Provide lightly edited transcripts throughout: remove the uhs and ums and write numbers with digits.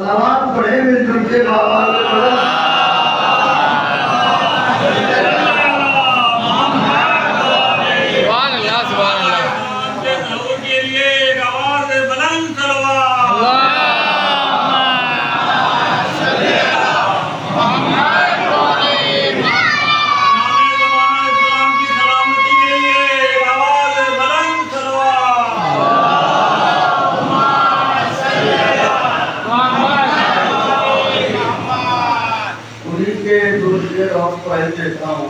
सलामत पढ़े मिलजुल के बाबा देता हूँ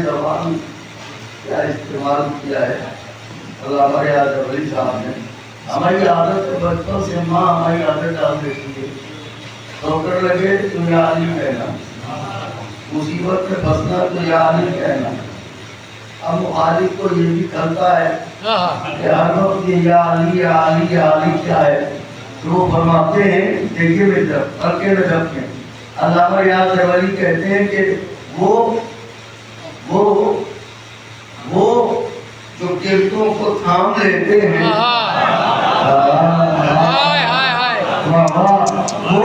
दवान क्या इस्तेमाल किया है अल्लाह यादव अली साहब ने। हमारी आदत बचपन से माँ हमारी आदत डाल देती है, डॉक्टर लगे तो या अली कहना, मुसीबत में फंसना तो या अली कहना। अब मुखालिफ को ये भी करता है कि या अली क्या है, तो वो फरमाते हैं देखिए बेटा हल्के में जब अल्लामा यादव अली कहते हैं कि वो जो गिरतों को थाम लेते हैं वो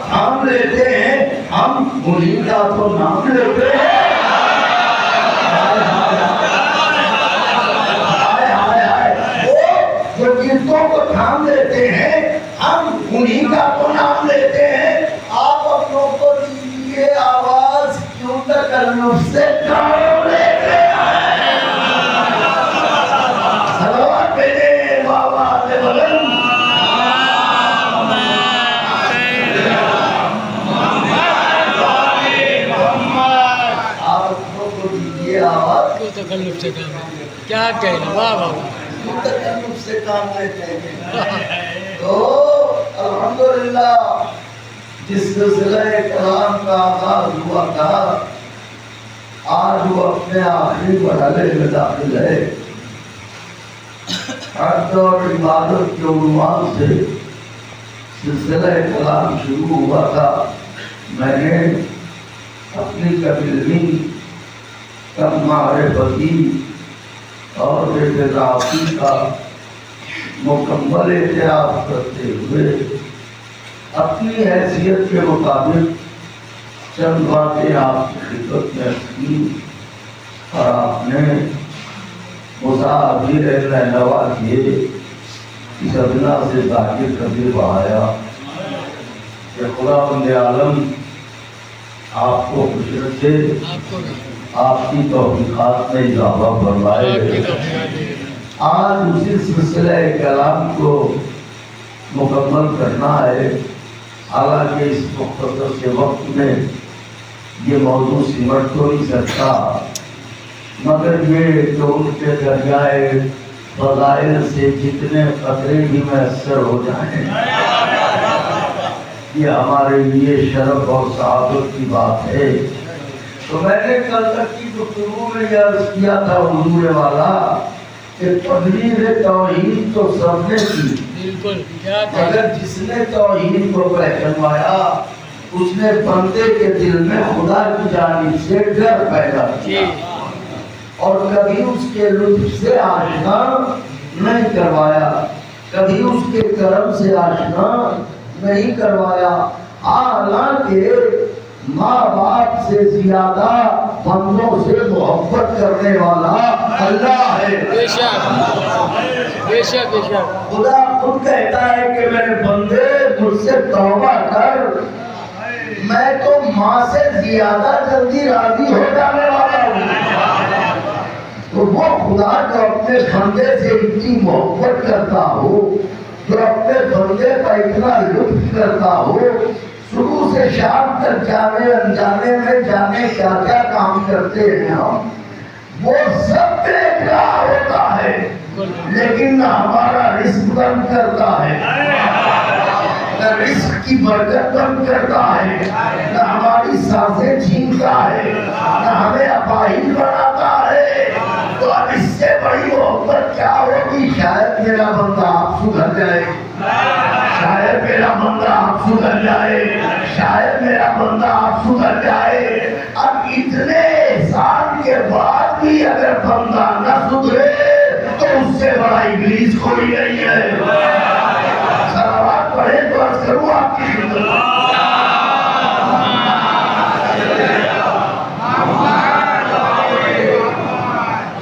थाम लेते हैं, हम उन्हीं का तो नाम लेते हैं। वो जो गिरतों को थाम लेते हैं हम उन्हीं का तो नाम लेते हैं। आप अपनों को दीजिए आवाज, क्यों तकल्लुफ से काम लेते हैं। सलावत भेजे बाबा से बुलंद। आप अपनों को दीजिए आवाज, क्यों तकल्लुफ से काम, क्या कहना वाह बाबा, क्यों तकल्लुफ से काम लेते हैं। तो अल्हम्दुलिल्लाह जिस सिलसिले कलाम का आगाज हुआ था आज वो अपने आखिरी मरहले में दाखिल है। हज और इबादत के उन्वान से सिलसिला कलाम शुरू हुआ था। मैंने अपनी कबिलमी कम मारिफती और इत्तेदाफी का मुकम्मल एहतियात करते हुए अपनी हैसियत के मुताबिक चंद बातें आपकी खिदमत में की और आपने मुसाफिर रहनवा किए। इस अदना से जाकिर कबीर बहाया कि खुदा बंदे आलम आपको खुश रखे, आपकी तौफीकात में इजाफा फरमाए। आज उसी सिलसिले कलाम को मुकम्मल करना है। हालांकि इस मुख्तसर से वक्त में ये मौजूद सिमट तो नहीं सकता, मगर ये जो उनके दरियाए फज़ाइल से जितने खतरे भी मैसर हो जाएं, ये हमारे लिए शरफ और सआदत की बात है। तो मैंने कल तक की गुफ्तगू में यह अर्ज़ किया था हुजूर वाला कि तबलीग तौहीद तो सबने की, मगर जिसने तौहीद को पहचानवाया उसने बंदे के दिल में खुदा की जानिब से डर पैदा किया और कभी उसके लुत्फ से आशना नहीं करवाया, कभी उसके करम से आशना नहीं करवाया। हालांकि माँ बाप से ज्यादा बंदों से मोहब्बत करने वाला अल्लाह है। बेशक बेशक बेशक खुदा खुद कहता है कि मेरे बंदे मुझसे तौबा कर, मैं तो माँ से ज्यादा जल्दी राजी हो जाने वाला हूँ। तो वो खुदा जो अपने बंदे से इतनी मोहब्बत करता हो, जो अपने बंदे का इतना लुत्फ करता हो, शुरू से शाम तक जाने अनजाने में जाने क्या क्या काम करते हैं हम, वो सब देख रहा होता है, लेकिन न हमारा रिस्क बंद करता है, न रिस्क की बरकत बंद करता है, न हमारी सांसें छीनता है, न हमें अपाहिज बनाता है। तो अब इससे बड़ी मोहब्बत क्या होगी। शायद मेरा बंदा आप सुधर जाए, शायद मेरा बंदा आप सुधर जाए, शायद मेरा बंदा आप सुधर जाए। अब इतने साल के बाद भी अगर बंदा न सुधरे तो उससे बड़ा इब्लीस कोई नहीं है। की जिंदगी।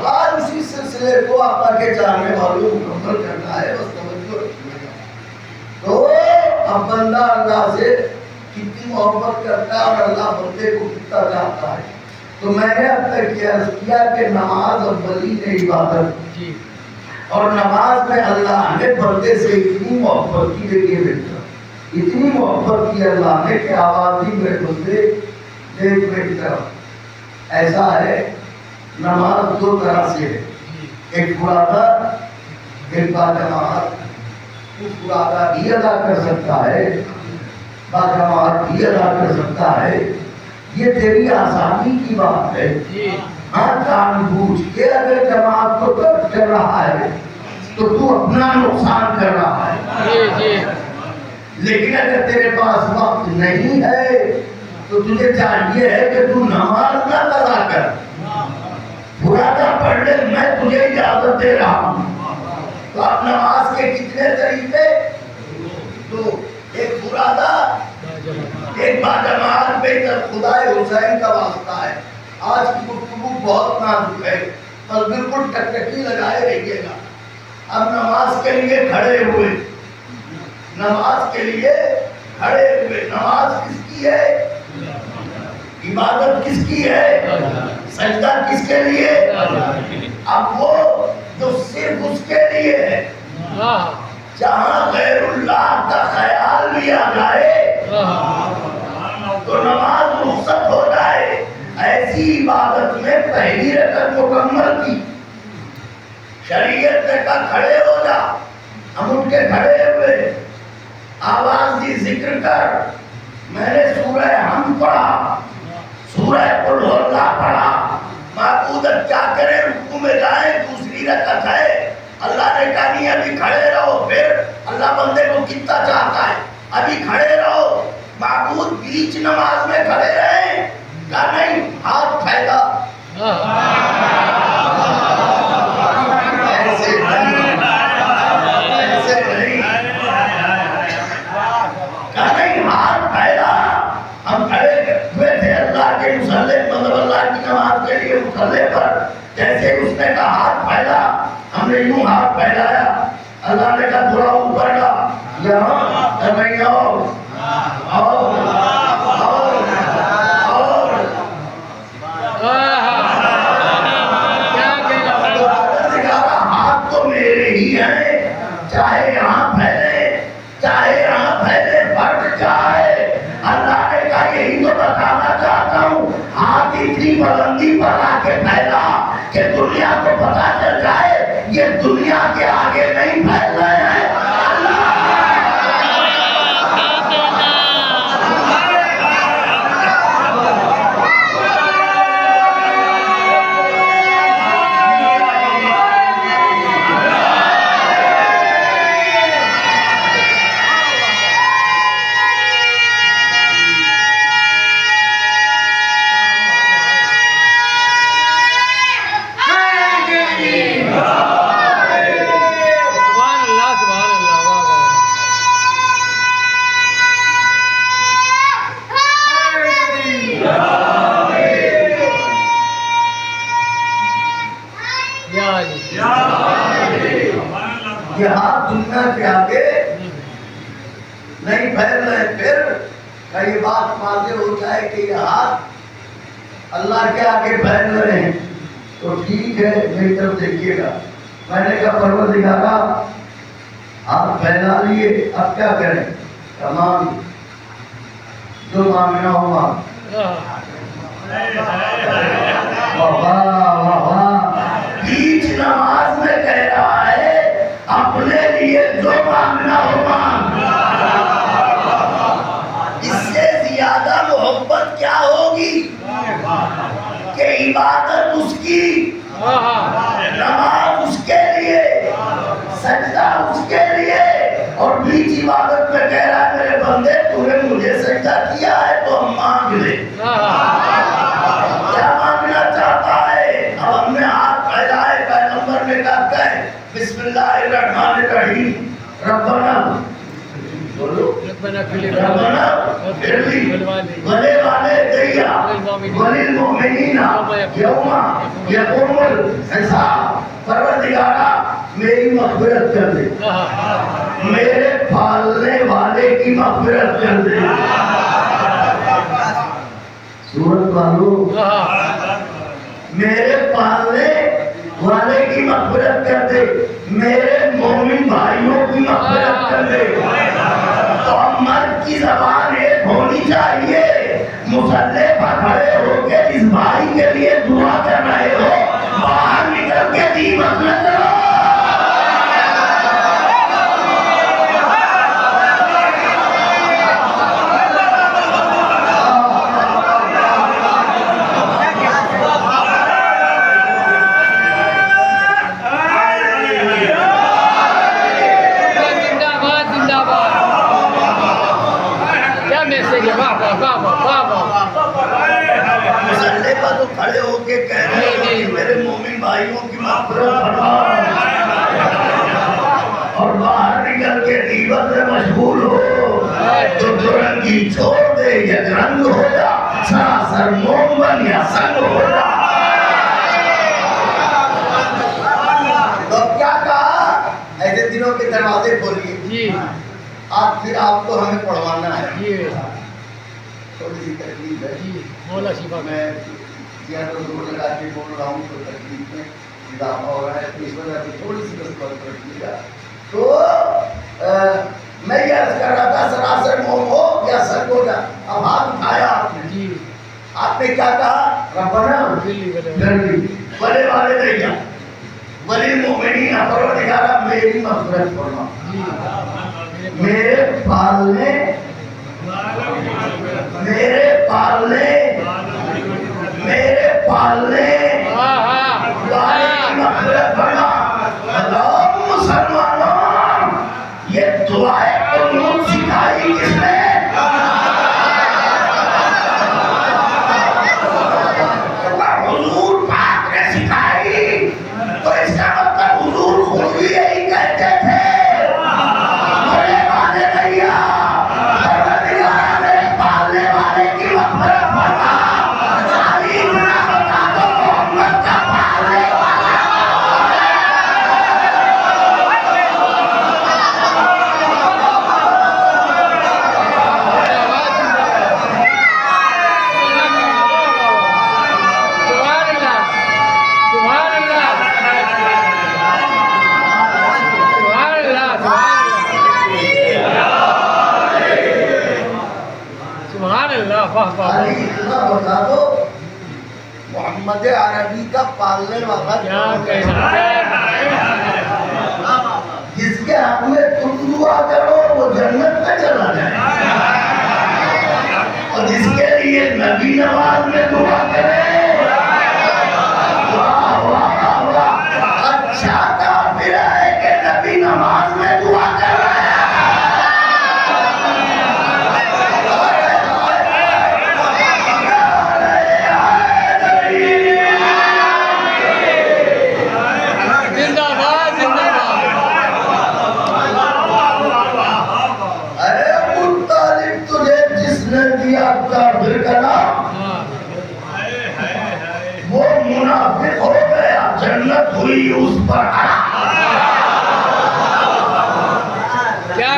आज इसी सिलसिले को आपा के जानने वालों को मुकम्मल करना है, बस तवज्जो रखिएगा। तो अब बंदा अल्लाह से कितनी मोहब्बत करता है और अल्लाह बंदे को कितना चाहता है। तो मैंने अब तक किया कि नमाज अव्वलीन इबादत, और नमाज में अल्लाह ने बंदे से इतनी मोहब्बत की, देखिए बेटा, इतनी मोहब्बत की अल्लाह ने कि आवाज़ ही मेरे बंदे देख बेटा। ऐसा है, नमाज दो तरह से है, एक फुरादा, एक बाजमात। तू फुरादा भी अदा कर सकता है, बाजमात भी अदा कर सकता है, ये तेरी आसानी की बात है। हाँ, जानबूझ के अगर जमात को तर्क कर रहा है तो तू अपना नुकसान कर रहा है। लेकिन अगर तेरे पास वक्त नहीं है तो तुझे चाहिए है कि तू नमाज ना कज़ा कर, फुरादा पढ़ ले, मैं तुझे इजाजत दे रहा हूँ। तो आप नमाज के कितने तरीके? दो, एक फुरादा, एक बाजमात पे खुदाए हुसैन का वास्ता है। आज की गुफ्तगू बहुत नाजुक है, पर बिल्कुल टकटकी लगाए रहिएगा। अब नमाज के लिए खड़े हुए, नमाज के लिए खड़े हुए, नमाज किसकी है? इबादत किसकी है? सजदा किसके लिए? अब वो जो सिर्फ उसके लिए है, जहाँ गैरुल्लाह का ख्याल भी आ जाए तो नमाज रुखसत हो जाए। ऐसी इबादत में पहली रकअत मुकम्मल की, शरीयत ने कहा खड़े हो जा, हम उठ के खड़े हुए, आवाज दी जिक्र कर। मैंने सूरह हम पढ़ा, सूरह कुल हुवल्लाह पढ़ा। माबूद क्या करे, रुकू में जाए, दूसरी रकअत है। अल्लाह ने कहा नहीं, अभी खड़े रहो। फिर अल्लाह बंदे को कितना चाहता है, अभी खड़े रहो। माबूद बीच नमाज में खड़े रहे, कहा नहीं, हाथ फैला। ऐसे नहीं, ऐसे नहीं, कहा नहीं, हाथ फैला। हम खड़े हुए थे अल्लाह के मुसल्ले, मतलब अल्लाह की नमाज के लिए मुसल्ले पर। जैसे उसने कहा हाथ फैला, हमने यूं हाथ फैलाया। अल्लाह ने कहा थोड़ा ऊपर का, यहाँ नहीं आओ, हाथ तो मेरे ही है, चाहे यहाँ फैले चाहे यहाँ फैले, फर्क क्या है? अल्लाह ने कहा यही तो बताना चाहता हूँ, हाथ इतनी बुलंदी पर आके फैला कि दुनिया को पता चल जाए ये दुनिया के आगे नहीं फैल रहे हैं। ये हाथ दुनिया के आगे नहीं फैल रहे। फिर कई बात वाज़ेह हो जाए कि ये हाथ अल्लाह के आगे फैल रहे हैं तो ठीक है, मेरी तरफ देखिएगा। मैंने कहा परवरदिगारा हाथ फैला लिए, अब क्या करें? तमाम जो मांगना हो मांग। बीच नमाज में कह रहा है अपने लिए जो मांगना हो मांग। इससे ज्यादा मोहब्बत क्या होगी कि इबादत उसकी, नमाज उसके लिए, सजदा उसके लिए, और बीच इबादत में कह रहा है मेरे बंदे तूने मुझे सजदा किया है तो हम मांग ले। क्या मांगना चाहता है? अब हमने हाथ फैलाए, पैगंबर ने कहा कहे बिस्मिल्लाहिर्रहमानिर्रहीम, रब्बना बोलो रब्बना फिल वले वाले दैया वलिल मोमिनीना यौमा यक़ूमुल हिसाब। परवरदिगारा मेरी मग़फ़िरत कर दे, मेरे पालने वाले की मग़फ़िरत कर दे। सूरत वालों, मेरे पालने वाले की मग़फ़िरत कर दे, मेरे मोमिन भाइयों की मग़फ़िरत कर दे। तो मर्द की ज़बान एक होनी चाहिए, मुसल्ले पर खड़े होकर जिस भाई के लिए दुआ कर रहे हो, बाहर निकल के दी मत करो। मुसल्ले पर तो खड़े होके कह रहे हो कि मेरे मोमिन भाइयों की मग़फ़िरत फरमा, और बाहर निकल के गीबत में मशगूल हो तो दुरंगी छोड़ दे, एक रंग हो जा, सरासर मोम बन या संग हो जा। तो क्या कहा, ऐसे दिनों के दरवाजे खोलिए जी। आप फिर आपको हमें पढ़वाना है जी। थोड़ी सी तकलीफ है जी, मौला शिफा। मैं ज़्यादा जोर लगा के बोल रहा हूँ तो तकलीफ में इजाफा हो रहा है, तो इस वजह से थोड़ी सी बस बात रखिएगा। तो मैं ये अर्ज़ कर रहा था, सरासर मोम हो या सर हो जा। अब हाथ उठाया आपने जी, आपने क्या कहा, रब्बना वले वाले दैया वलिल मोमिनीना, परवरदिगारा मेरी मग़फ़िरत फरमा, मेरे पालने मेरे पालने मुसलमानों, ये दुआएं कुनूत सिखाई किसने? हुजूर पाक ने सिखाई। तो इसका मतलब हुजूर खुद भी यही कहते थे, बड़े वाले भैया बता दो, मोहम्मद अरबी का पालने वाला क्या कहना, जिसके हक में तुम दुआ करो वो जन्नत में चला जाए, और जिसके लिए नबी नवाज में दुआ करे, वाह वाह वाह, अच्छा काफिर है कि नबी नमाज में दुआ कर रहा है। काफिर का नाम, वो मुनाफिक हो गया, जन्नत हुई उस पर। क्या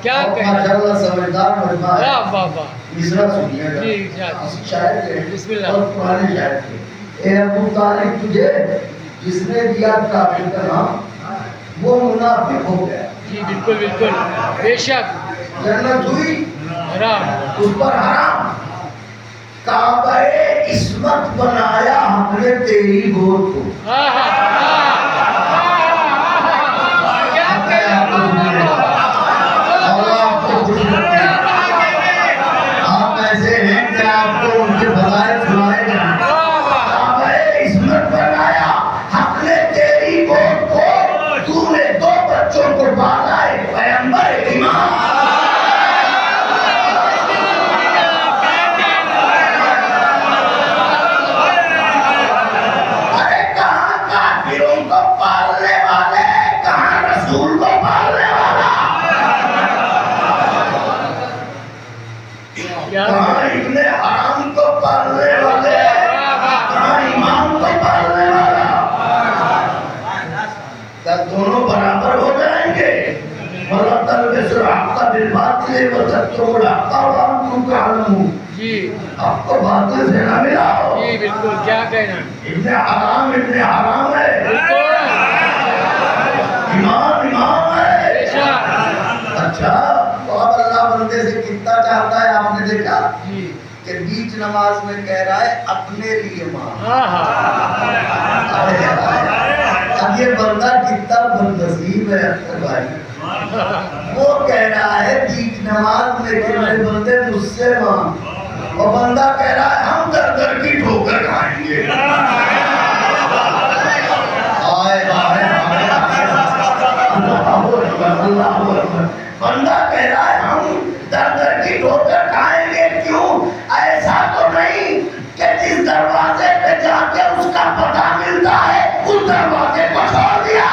क्या समझदार मिसरा सुनिएगा, शायर के और पुराने शायर के। अबू तालिब तुझे जिसने दिया काफिर का नाम, वो मुनाफिक हो गया जी। बिल्कुल बिल्कुल, बेशक जन्नत हुई उस पर हराम। काबे इस्मत बनाया हमने तेरी गोद को। आप ऐसे हैं कि आपको उनके फज़ाइल सुनाएगा। काबे इस्मत बनाया हमने तेरी गोद को, तूने दो बच्चों को पाला है, पैगंबर इमाम। वला तलबिसुल हक़्क़ बिल बातिल व तक्तुमुल हक़्क़ व अंतुम तअलमून। जी, आपको बातिल से ना मिलाओ। जी बिल्कुल, क्या कहना, इब्ने हराम है, इमाम है। अच्छा, तो अब अल्लाह बंदे से कितना चाहता है आपने देखा जी कि बीच नमाज में कह रहा है अपने लिए मां। अब ये बंदा कितना बदनसीब है अख्तर भाई, वो कह रहा है बीच नमाज में कि मेरे बंदे मुझसे मांग, और बंदा कह रहा है हम दर दर की ठोकर खाएंगे। बंदा कह रहा है हम दर दर की ठोकर खाएंगे। क्यों? ऐसा तो नहीं कि जिस दरवाजे पे जाके उसका पता मिलता है उस दरवाजे को छोड़ दिया।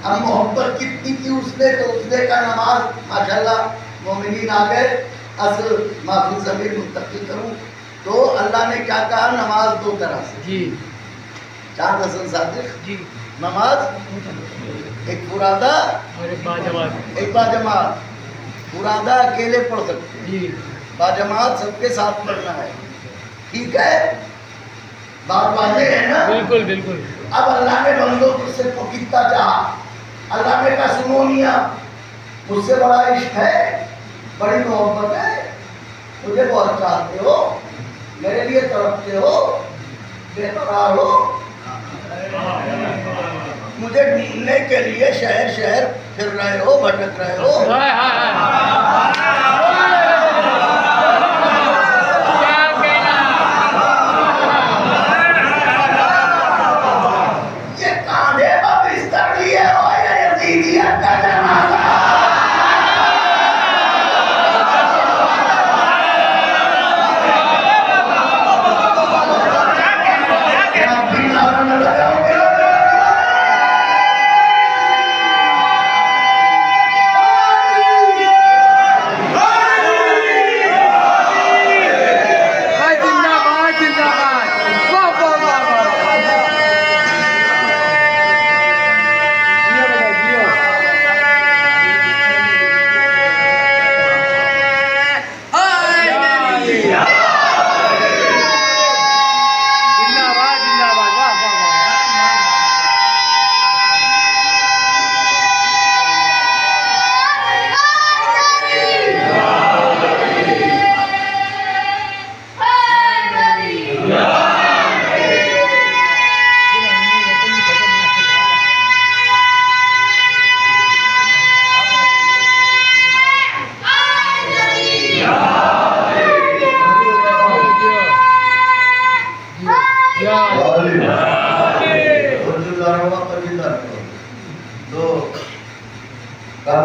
अब मोहब्बत कितनी थी उसने, तो उसने का नमाज माशाल्लाह मोमिनीन आ गए। असल माफी ज़मीर मुंतकिल करूं तो अल्लाह ने क्या कहा, नमाज दो तरह से जी, चांद हसन सादिक जी, नमाज एक फुरादा और एक बाजमात। एक बाजमात। फुरादा अकेले पढ़ सकते हैं, जी बाजमात सबके साथ पढ़ना है। ठीक है, बात वाजे है ना? बिल्कुल बिल्कुल। अब अल्लाह ने बंदों से कितना चाहा, अल्लाह ने कहा सुनो मियां, मुझसे बड़ा इश्क है, बड़ी मोहब्बत है, मुझे बहुत चाहते हो, मेरे लिए तड़पते हो, बेकरार हो, मुझे ढूंढने के लिए शहर शहर फिर रहे हो, भटक रहे हो। हाय हाय ये कांधे पर बिस्तर लिए हो या यजीदियत का जनाजा?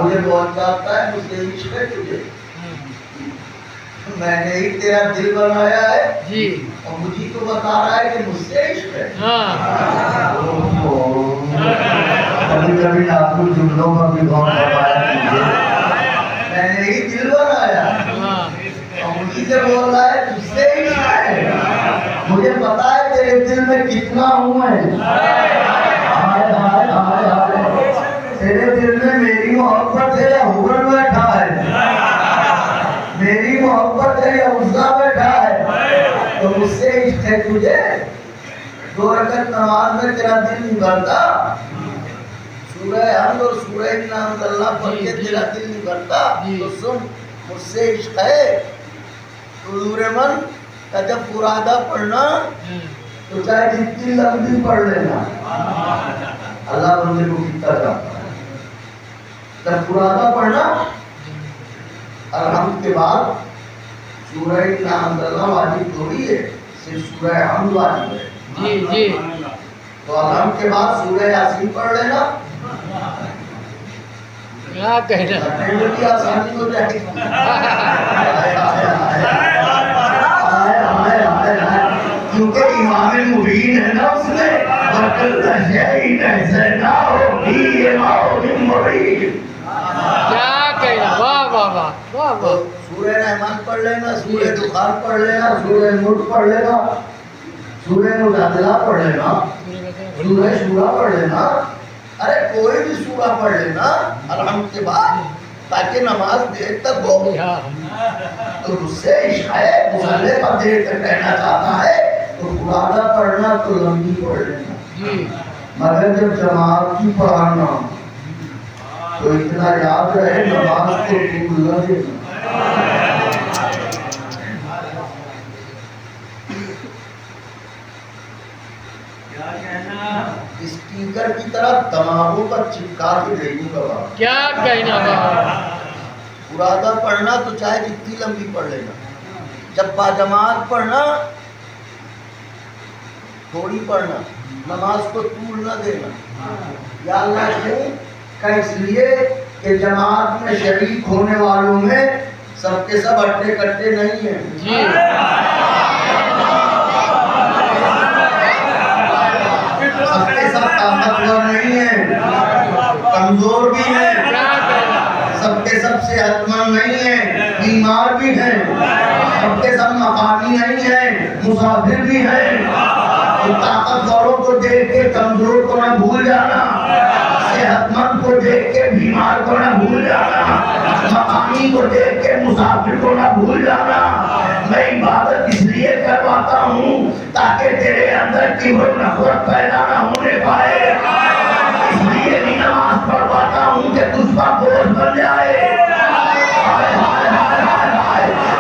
मुझे बहुत चाहता है, मुझसे इश्क है तुझे, मैंने ही तेरा दिल बनाया है जी, और मुझे तो बता रहा है कि मुझसे इश्क है। कभी कभी नाखुन जुमलों का भी गौर करवाया कीजिए। मैंने ही दिल बनाया और मुझे से बोल रहा है तुझसे इश्क है, मुझे पता है तेरे दिल में कितना हूँ मैं। हाय हाय हाय हाय, तेरे दिल में मेरी मोहब्बत है या हुबल बैठा है, मेरी मोहब्बत है या उज़्ज़ा बैठा है, तो मुझसे इश्क है तुझे। 2 रकअत नमाज में तेरा दिल नहीं भरता, सूरह हम्द और सूरह इन्ना अल्लाह पढ़ के तेरा दिल नहीं भरता, तो सुन मुझसे इश्क है। हुजूर मन का जब फुरादा पढ़ना तो चाहे जितनी लंबी पढ़ लेना, अल्लाह बंदे को कितना चाहता है। जब फुरादा पढ़ना और हम के बाद सूरह इन्ना अल्लाह वाजिब थोड़ी है, सिर्फ सूरह हमद वाजिब है। जी जी, तो अलहम के बाद सूरह यासीन पढ़ लेना, क्या कहना, की आसानी हो जाएगी। क्योंकि इमाम मुबीन है ना उसमें, क्या कहना, वाह वाह वाह वाह वाह। सूरह रहमान पढ़ लेना, सूरह दुखान पढ़ लेना, सूरह मुल्क पढ़ लेना, सूरह मुजादिला पढ़ लेना, सूरह शूरा पढ़ लेना, अरे कोई भी सूरा पढ़ लेना अलहम्द के बाद, ताकि नमाज देर तक हो। तो उससे इशाए मुसल्ले पर देर तक रहना चाहता है तो कुराना पढ़ना तो लंबी पढ़ लेना, मगर जब जमात की पढ़ाना तो इतना याद रहे नमाज को भूल न देना। स्पीकर की तरह दिमागों पर चिपका के देने का बात। क्या कहना बाबा। कुराना पढ़ना तो चाहे जितनी लंबी पढ़ लेना, जब बाजमात पढ़ना थोड़ी पढ़ना, नमाज को तूल न देना। या अल्लाह क्यों का, इसलिए कि जमात में शरीक होने वालों में सबके सब अट्टे कट्टे नहीं है जी। सबके सब ताकतवर नहीं है, कमजोर भी है, सबके सब सेहतमंद नहीं है, बीमार भी है, सबके सब मकानी नहीं है, मुसाफिर भी है। तो ताकतवरों को देख के कमजोर को न भूल जाना, सेहतमंद को देख के बीमार को न भूल जाना, मकानी को देख के मुसाफिर को न भूल जाना। मैं इबादत इसलिए करवाता हूँ ताकि तेरे अंदर की वो नफरत पैदा न होने पाए, इसलिए भी नमाज पढ़वाता हूँ कि तुझ पर बोझ बन जाए।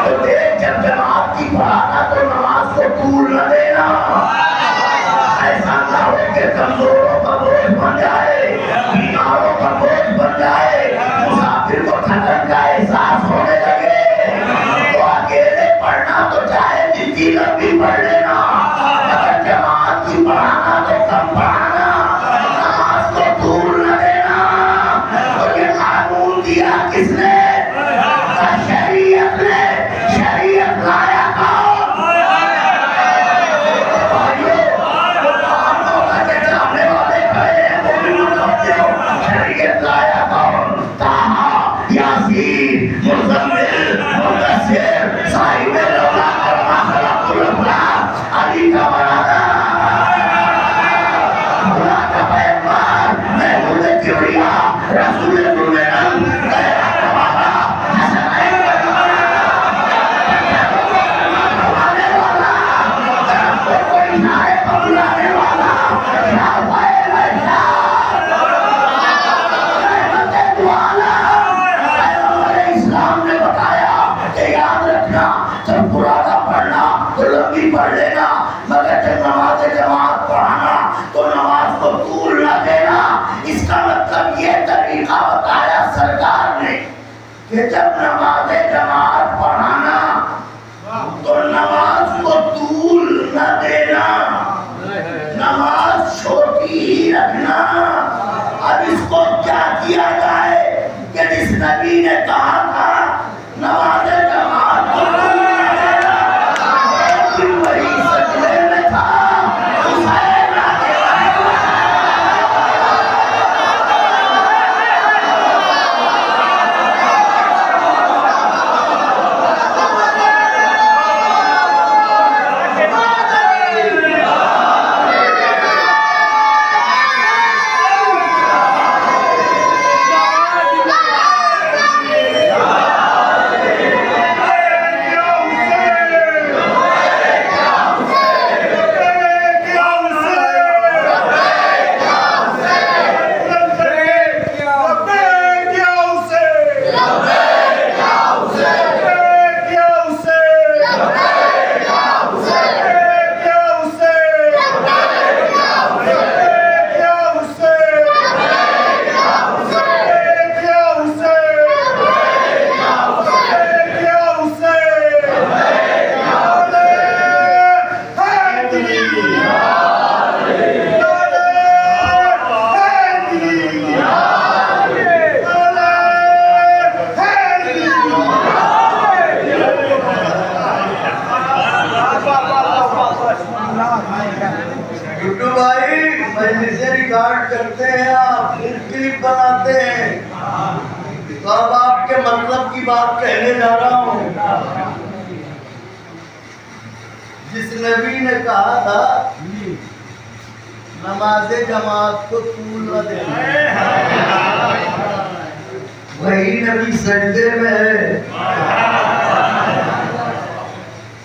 तो देख जब जमात की पढ़ाना तो नमाज को तूल न देना, ऐसा न हो कि कमजोरों का बोझ बन जाए, बीमारों का बोझ बन जाए, मुसाफिर को थकन का एहसास होने लगे। तो अकेले पढ़ना तो चाहे जितनी लंबी पढ़ लेना, अगर जमात की पढ़ाना तो कम पढ़ाना, नमाज को तूल न देना। तो ये कानून दिया किसने? शरीयत ने। शरीयत लाया कौन? शरीयत लाया कौन? ताहा, यासीन, मुज़म्मिल, मुद्दस्सिर, साहिब लौला करमा खलक़ुल अफ़लाक, अली का बरादा, खुदा का पैगंबर, महमूद किबरिया, रसूल मुमिन, गैरा का वाला, हसनैन का बुलाने वाला, तरफ को कोई नारे पर बुलाने वाला, शाफ़ाए इस्लाम ने बताया कि याद रखना, जब कुराना पढ़ना तो लंबी पढ़ लेना, मगर जब नमाज जमात पढ़ाना तो नमाज को तूल न देना। इसका मतलब ये तरीका बताया सरकार ने कि जब नमाज जमात पढ़ाना तो नमाज को तूल न देना, नमाज छोटी ही रखना। अब इसको क्या किया जाए कि जिस नबी ने कहा था नमाज जमात को तूल न देना, लेकिन वही सजदे में था, हुसैन आके रिकॉर्ड करते हैं, आप क्लिप बनाते हैं, तो अब आपके मतलब की बात कहने जा रहा हूँ। जिस नबी ने कहा था नमाज जमात को तूल न दे। वही नबी सजदे में है।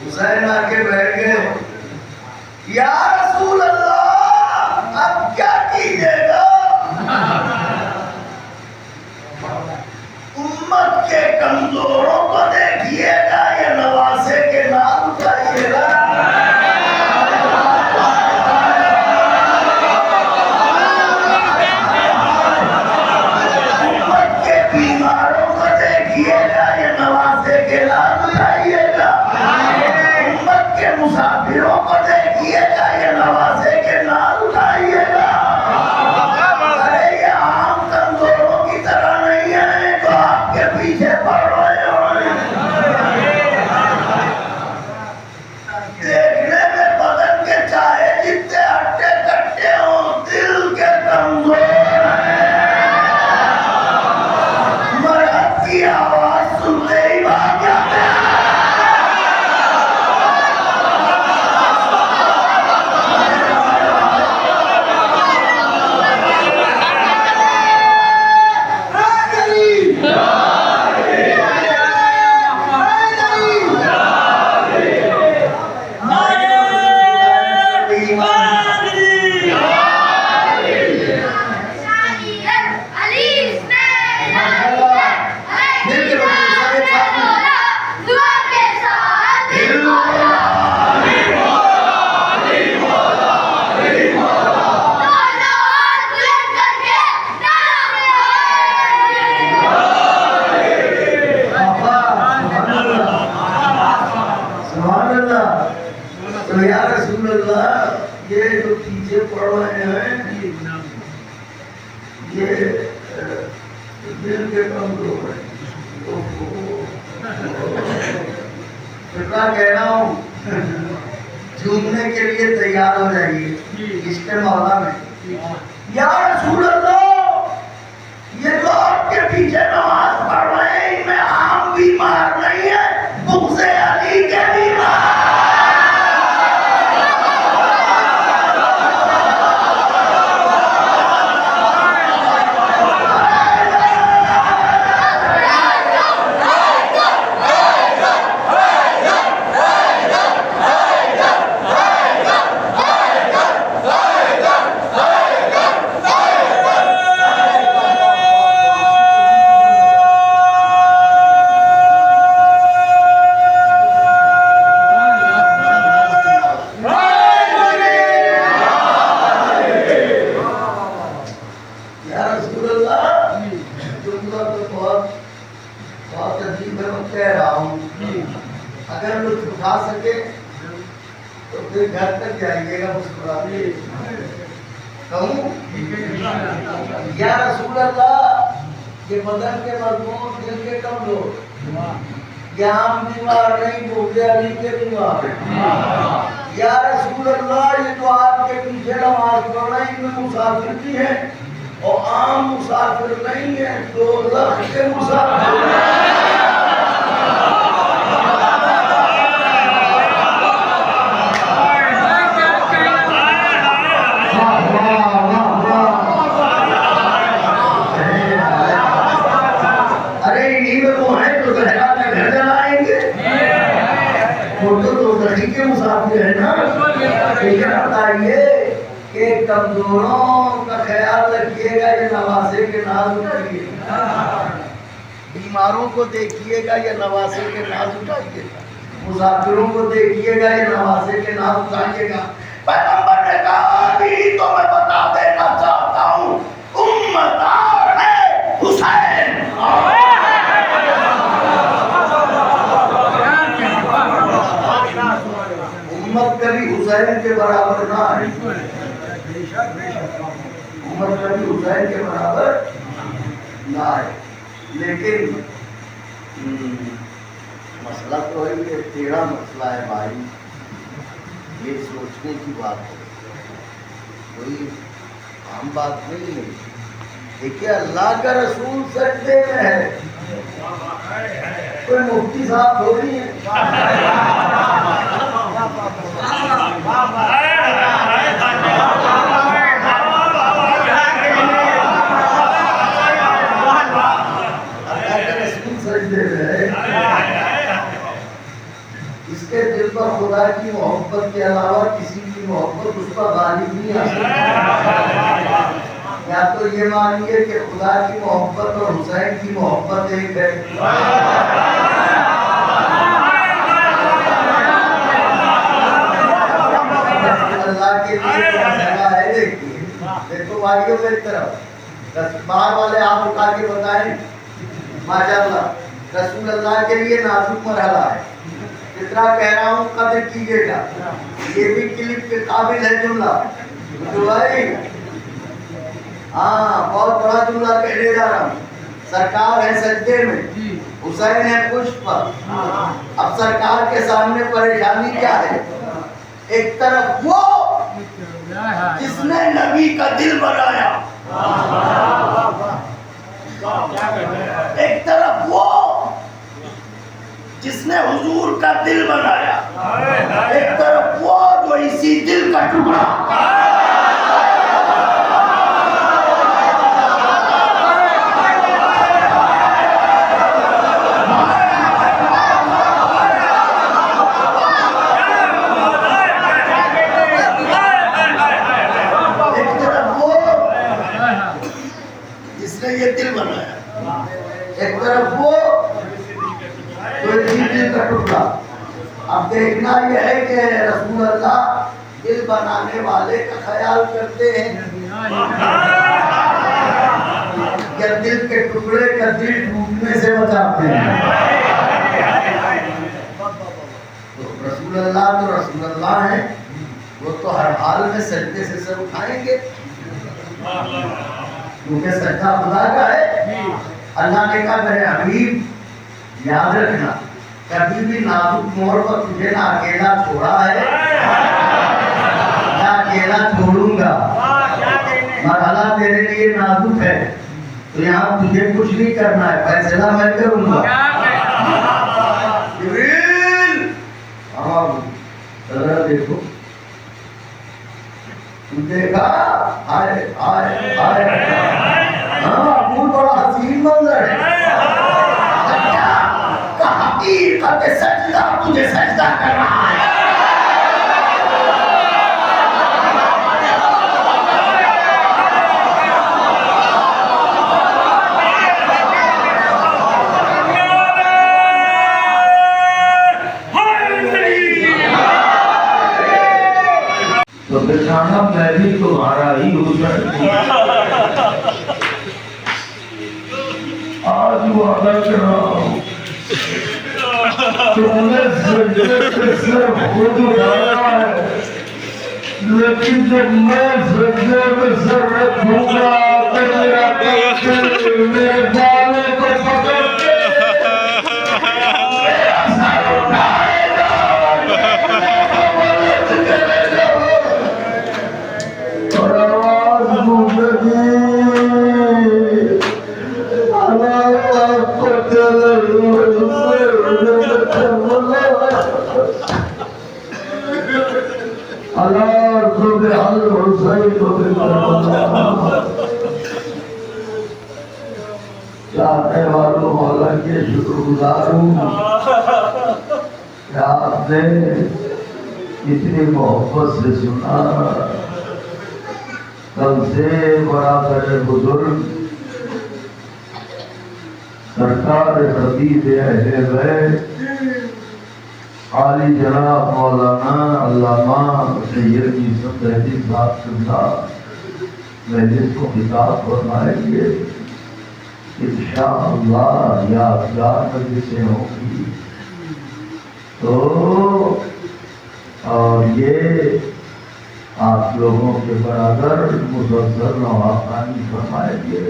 हुसैन आके बैठ गए, या रसूल अल्लाह अब क्या कीजिएगा? उम्मत के कमजोरों को देखिएगा या नवासे के नाम उठाइएगा? उम्मत के बीमारों को देखिएगा या नवासे के नाम उठाइएगा? उम्मत के मुसाफिरों को देखिएगा या नवासे के नाम उठाइएगा? अरे ये आम कमजोरों की तरह नहीं है तो आपके पीछे पड़ रहे हो। देखने में बदन के चाहे जितने हट्टे कट्टे हो, दिल के कमजोर हैं। मर्द की आवाज सुनते ही भाग जाते हैं। तो या रसूल अल्लाह ये जो चीजें पढ़ रहे हैं ये दिल के कमजोर है। तो कह रहा हूँ झूमने के लिए तैयार हो जाइए इसके मौला में। या रसूल अल्लाह ये जो आपके पीछे नमाज पढ़ रहे हैं इनमें आम बीमार नहीं है, बुग़्ज़े अली के बीमार। अगर लुत्फ उठा सके तो फिर घर तक जाइएगा मुस्कुराते। कहूँ या रसूल अल्लाह ये बदन के मजबूत दिल के कमजोर या आम बीमार नहीं बुग़्ज़े अली के बीमार। या रसूल अल्लाह ये तो आपके पीछे नमाज पढ़ रहे हैं इनमें मुसाफिर भी है और आम मुसाफिर नहीं है, तो लफ्ज़ के मुसाफिर। के मुसाफिर है ना। बताइए कि कमजोरों का ख्याल रखिएगा या नवासे के नाज उठाइएगा? बीमारों को देखिएगा या नवासे के नाज उठाइएगा? मुसाफिरों को देखिएगा या नवासे के नाज उठाइएगा? पैगंबर ने कहा भी तो मैं बता देना चाहता हूँ उम्मतार है हुसैन। उम्मत कभी हुसैन के बराबर ना है। उम्मत कभी हुसैन के बराबर ना है। लेकिन मसला तो है कि टेढ़ा मसला है भाई, ये सोचने की बात है, कोई आम बात नहीं है। देखिए अल्लाह का रसूल सजदे में है, कोई मुफ्ती साहब थोड़ी है। या तो ये मानिए कि खुदा की मोहब्बत और हुसैन की मोहब्बत एक है। अल्लाह के लिए मसला है। देखिए देखो भाइयों मेरी तरफ बाहर वाले आप उठा के बताएं माशाअल्लाह रसूल अल्लाह के लिए नाजुक मरहला है। जितना कह रहा हूँ कदर कीजिएगा। ये भी क्लिप के काबिल है जुमला तो भाई। हाँ बहुत बड़ा जुमला कहने जा रहा हूँ। सरकार है सज्जे में, हुसैन है पुष्प पर। अब सरकार के सामने परेशानी क्या है? एक तरफ वो जिसने नबी का दिल बनाया, एक तरफ वो जिसने हुजूर का दिल बनाया, एक तरफ वो जो इसी दिल का टुकड़ा। ये दिल बनाया, एक तरफ वो तो दिल का टुकड़ा। अब देखना यह है कि रसूल अल्लाह दिल बनाने वाले का ख्याल करते हैं या दिल के टुकड़े का दिल टूटने से बचाते हैं। तो रसूल अल्लाह है, वो तो हर हाल में सजदे से सर उठाएंगे क्योंकि सच्चा खुदा का है। अल्लाह ने कहा मेरे हबीब याद रखना, कभी भी नाजुक मोड़ पर तुझे ना अकेला छोड़ा है ना अकेला छोड़ूंगा। मरहला तेरे लिए नाजुक है तो यहाँ तुझे कुछ नहीं करना है, फैसला मैं करूंगा। देखो देखा आए आए आए। हाँ बहुत बड़ा हसीन मंजर है। हकीकत सजदा तुझे सजदा कर रहा है। तो बिछाना मैं भी तुम्हारा ही हूँ। आज वादा कर रहा हूँ तुमने सजदे पे सर खुद उठाया है, लेकिन जब मैं सजदे में सर रखूंगा तो मेरा दिल मेरे बालों को पकड़ के मेरा सर उठाएगा, मदद करेगा और आवाज गूंजेगी चाहने वालों मौला के शुक्रगुजार हूँ। आपने इतनी मोहब्बत से सुना। कल से बड़ा बड़े बुजुर्ग सरकार हदीद अहले बैत आली जनाब मौलाना अल्लामा सैयद यूसुफ रहती साहब मजलिस को खिताब फरमाएंगे। इंशाअल्लाह यादगार मजलिसें होंगी। तो और ये आप लोगों के बराबर मुसलसल नवाखानी फरमाएंगे।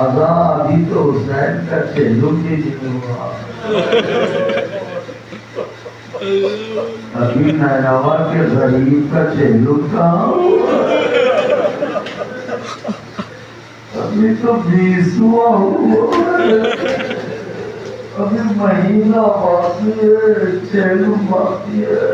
अजा अभी तो हुसैन का चेलुम भी नहीं हुआ, अभी नैनावा के गरीब का चेलुम कहाँ हुआ? अभी तो 20वां हुआ, अभी महीना बाकी है, चेलुम बाकी है।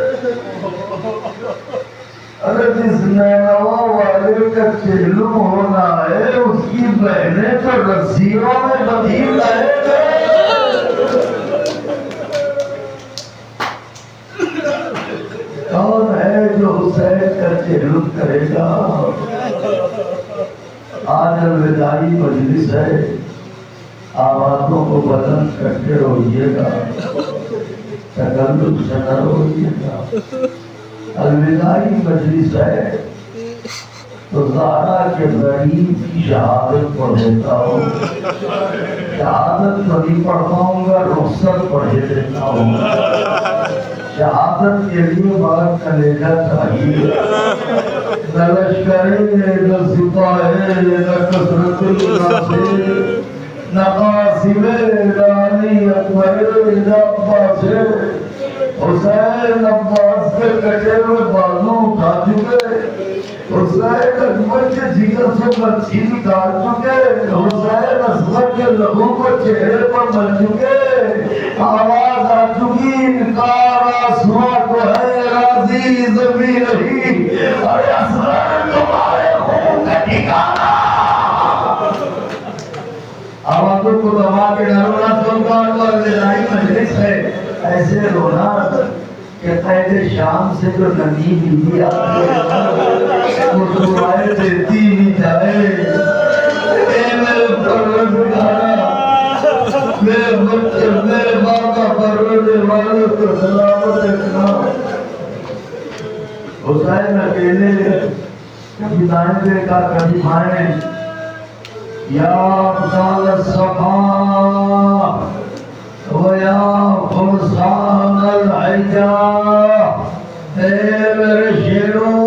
अरे जिस नैनवा वाले का चेलुम होना है उसकी बहनें तो रस्सियों में बंधी रहेंगे। कौन है जो हुसैन का तेरुत करेगा। आज अलविदाई मजलिस है, आवाज़ों को बुलंद करके रोइएगा, तकल्लुफ से न रोइएगा। अलविदाई मजलिस है तो ज़हरा के गरीब की शहादत पढ़ देता हूँ। शहादत तो नहीं पढ़ पाऊंगा, रुखसत पढ़ देता हूँ। शहादत के लिए बड़ा कलेजा चाहिए, न लश्करे न सिपाही न कसरत न कासिमे न अली अकबर न अब्बास। हुसैन अब्बास के कटे हुए बाजू उठा चुके, हुसैन अकबर के जिगर से मच्छी निकाल चुके, हुसैन असगर के लहू को चेहरे पर मल चुके। आवाज आ चुकी, इनकार आसमां को है राजी जमीन नहीं, अरे असगर तुम्हारे खून का ठिकाना। आवाजों को दबा के डरोना सुल्तान और लड़ाई मजलिस है। ऐसे रोना कि कैद शाम से जो नदी बीवी आती है वो दुआएं देती भी जाए। मेरे परवरदिगारा, मेरे बच्चे, मेरे बाप का परवरदिगार वालों को सलामत रखना। हुसैन अकेले कभी दाएं देखा कभी बाएं। या अब्दाल सफा वया फुरसान अल-हिजा, ए मेरे शेरों,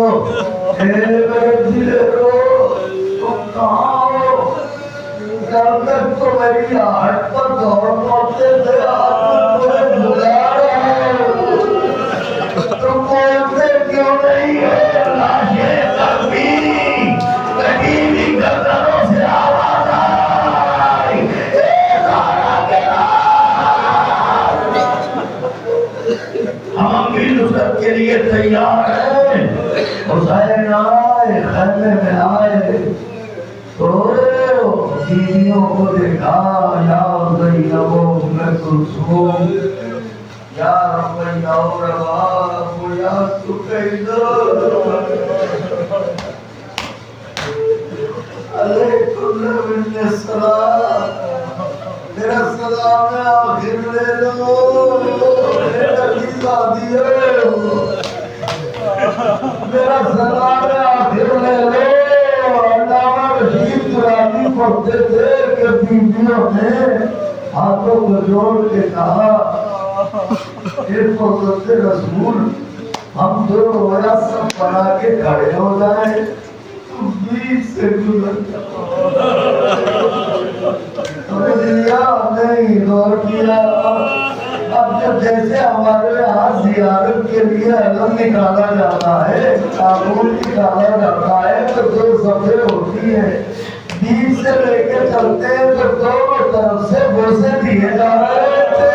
ए मेरे दिलेरो, तुम कहाँ हो? जब तक तो मेरी आहट पर दौड़ पड़ते थे, आज तुम्हें बुला रहे हो। तुम बोलते क्यों नहीं हो? लाशें कभी भी गर्दनों से आवाज आई, ए ज़हरा के हम भी नुसरत के लिए तैयार हैं। हुसैन आए, खैमे में आए तो बीवियों को देखा, या ज़ैनबो मैं कुलसूम, या रब्बैया रबाब, या सुकैदा, अलैकुम मिन्ने सलाम, मेरा सलाम है आखिर ले लो, मेरा सलाम है आखिर ले लो। अल्लामा रशीद दुरानी पढ़ते थे कि बीवियों ने हाथों को जोड़ के कहा, रसूल हम तो रोया सब बना के खड़े हो जाए, तुम बीच से गुजर नहीं गौर किया। अब जब जैसे हमारे यहाँ जियारत के लिए अलम निकाला जाता है, ताबूत निकाला जाता है तो दो सफे होती है, बीच से लेके चलते हैं तो दोनों तरफ से बोसे दिए जा रहे थे।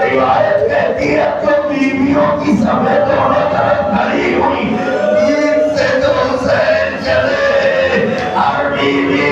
रिवायत कहती है तो बीवियों की सफे दोनों तरफ खड़ी हुई, बीच से जो हुसैन चले हर बीवी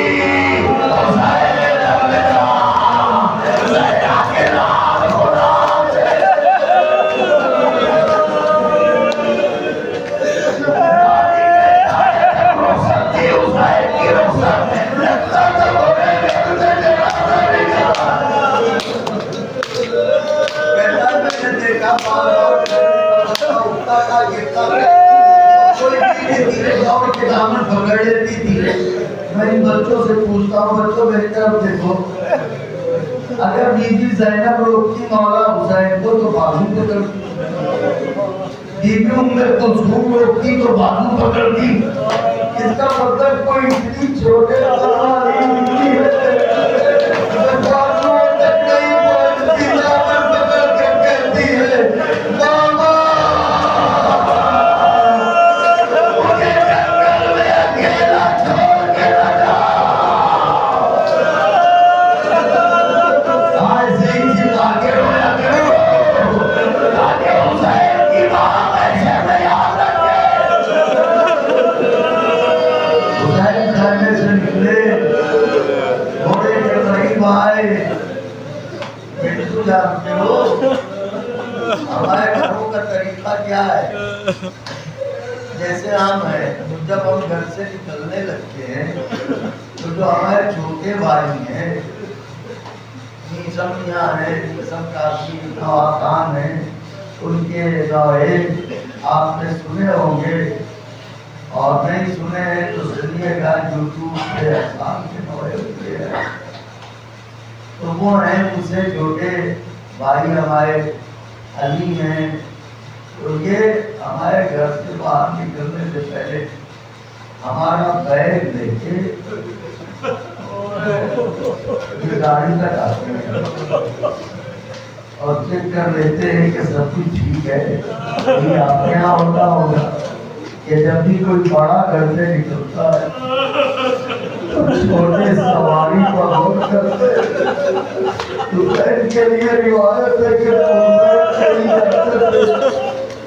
पकड़ लेती थी। मैं इन बच्चों से पूछता हूँ, बच्चों मेरी तरफ देखो, अगर बीबी ज़ैनब रोकती मौला हुसैन को तो बाजू पकड़ती, बीबी उम्मे कुलसूम रोकती तो बाजू पकड़ती। इसका मतलब कोई इतनी छोटे जानते हो हमारे घरों का तरीका क्या है? जैसे हम हैं, जब हम घर से निकलने लगते हैं तो जो हमारे छोटे भाई हैं, नीसम यहाँ है, नीसम काशी नवाकान है, उनके गावे आपने सुने होंगे, और नहीं सुने हैं तो सुनिएगा, यूट्यूब पे आसान के नोए होते हैं। तो वो हैं मुझसे छोटे भाई हमारे अली हैं। तो ये हमारे घर से बाहर निकलने से पहले हमारा बैग लेके ये गाड़ी तक आते हैं और चेक कर लेते हैं कि सब कुछ ठीक है। ये आपके यहाँ होता होगा कि जब भी कोई बड़ा घर से निकलता है तो छोटे सवारी को अवॉइड करते हैं। तो बैग के लिए रिवायत है कि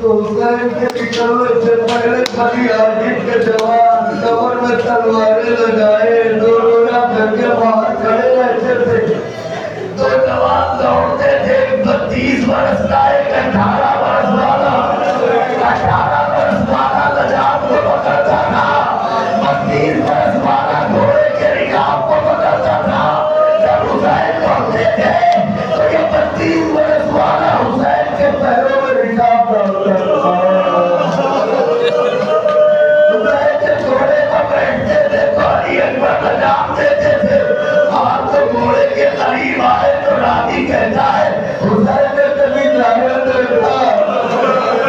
तो हुसैन के निकलने से पहले खाली आजिब के जवान कमर में तलवारें लगाए, दो रोजा करके बाहर खड़े रहते थे। दो जवान दौड़ते थे, 32 वर्ष का, एक 18 वर्ष वाला। 18 वर्ष वाला लजाब को पकड़ता था, 32 वर्ष वाला घोड़े के रिकाब को पकड़ता था। जब हुसैन पहुंचते थे तो ये 32 वर्ष वाला हुसैन के पैरों में रिकाब डालता था। हुसैन के घोड़े पर बैठते थे तो अली अकबर लजाब देते थे। और तो घोड़े के करीब आए तो रानी कहता है, हुसैन ने कभी जाने देखा,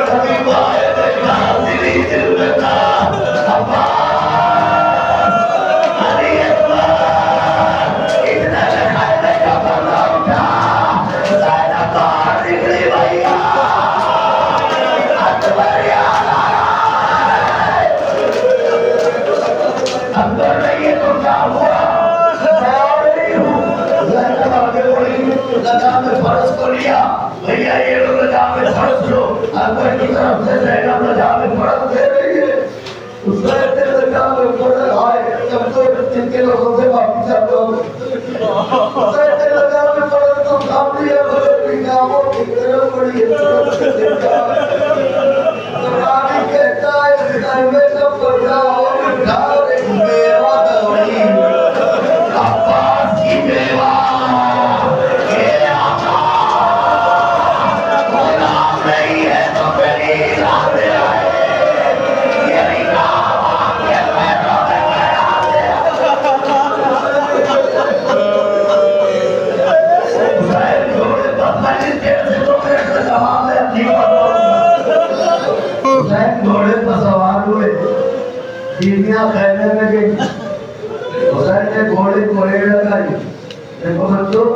कभी आए देखा, दिल में था अब्बा अली अकबर इतना लखाने का बंदा उठा, ज़ायदा बाहर निकली भैया, अकबर याद आ रहा है। अकबर नहीं है तो क्या हुआ, लगाम में फर्श को लिया, भैया ये लोग लगाम में फर्श लो। अकबर की तरफ से ज़ैनब लगाम में फर्श दे रही है, हुसैन ने लगाम में फर्श आए, जब तो जिनके लोगों से वापिस आ जाओ। हुसैन ने लगाम में फर्श तो काम लिया, मगर निगाहों की तरफ बड़ी इज्जत से देखा। तो रानी कहता है, हुसैन में सब पर्दा और ढाल एक मेवा दौड़ी, अब्बास की मेवा घोड़े पर सवार हुए, बीवियां कहने लगी, हुसैन ने घोड़े को रेड़ लगाई, देखो बच्चों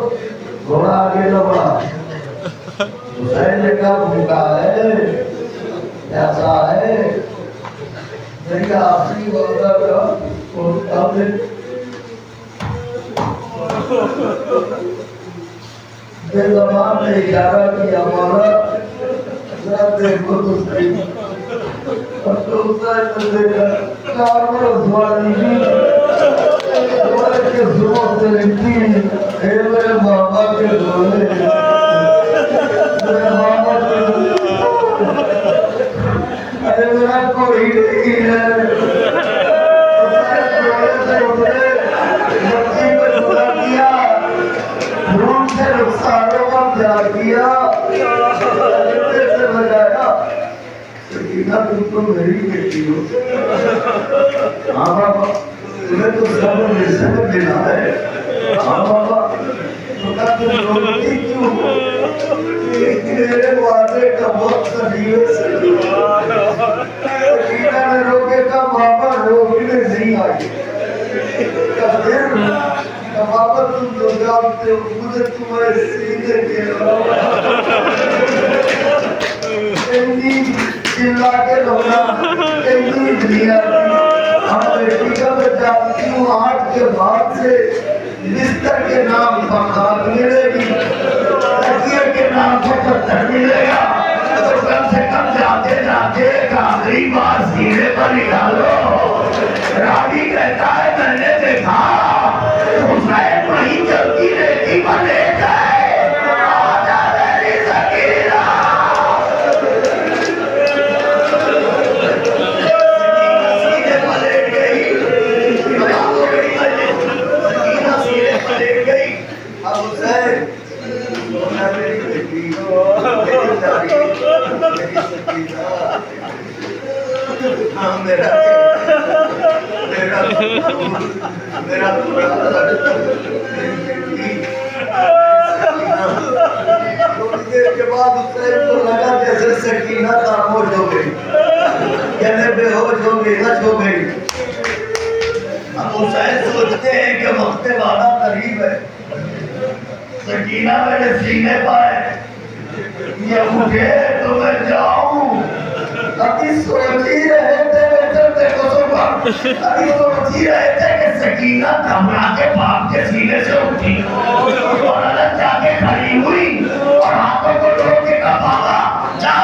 घोड़ा आगे न बढ़ा। हुसैन ने कहा भूखा है, ऐसा है, मेरी आखिरी वादा का बेज़बान ने इशारा किया, मौला जरा देखो तो सही। और तो हुसैन ने देखा 4 बरस वाली हमारे के जुबान से लिखती, हे मेरे बाबा के घोड़े, मेरे बाबा के, अरे मेरा कोई नहीं है। घोड़े से उतरे, बच्ची को जुड़ा किया, भूल से रुखसारों पर जा किया, से बजाया, सकीना तुम तो मेरी बेटी हो। हाँ बाबा, तुम्हें तो सब मिशन देना है। हाँ बाबा, तुम रोती क्यों? मेरे वादे का वक्त नहीं से सकीना ने रोके का बाबा रोकने नहीं आई। बाबा तुम तो जानते हो, मुझे तुम्हारे सीने के चिल्ला के रोना, बेटी का मैं जानती हूँ, 8 के बाद से बिस्तर के नाम पर खाद मिलेगी, तकिए के नाम पर पत्थर मिलेगा। तो कम से कम जाते जाते एक आखिरी बार सीने पर निकालो। रानी कहता है, मैंने देखा हुसैन वही चलती रहती पर लेट है, आजा मेरी सकीना। मेरा मेरा मेरा थोड़ी देर के बाद हुसैन को लगा जैसे सकीना खामोश हो गई, कहने बेहोश हो गई, हज हो गई। अब हुसैन सोचते हैं कि वक्त वादा करीब है, सकीना मेरे सीने पर है, ये उठे तो मैं जाऊं। अभी सोच ही रहे थे बेटर देखो सुबह, अभी सोच ही रहे थे कि सकीना घबरा के बाप के सीने से उठी और अलग जाके खड़ी हुई और हाथों को रोक के कहा, जा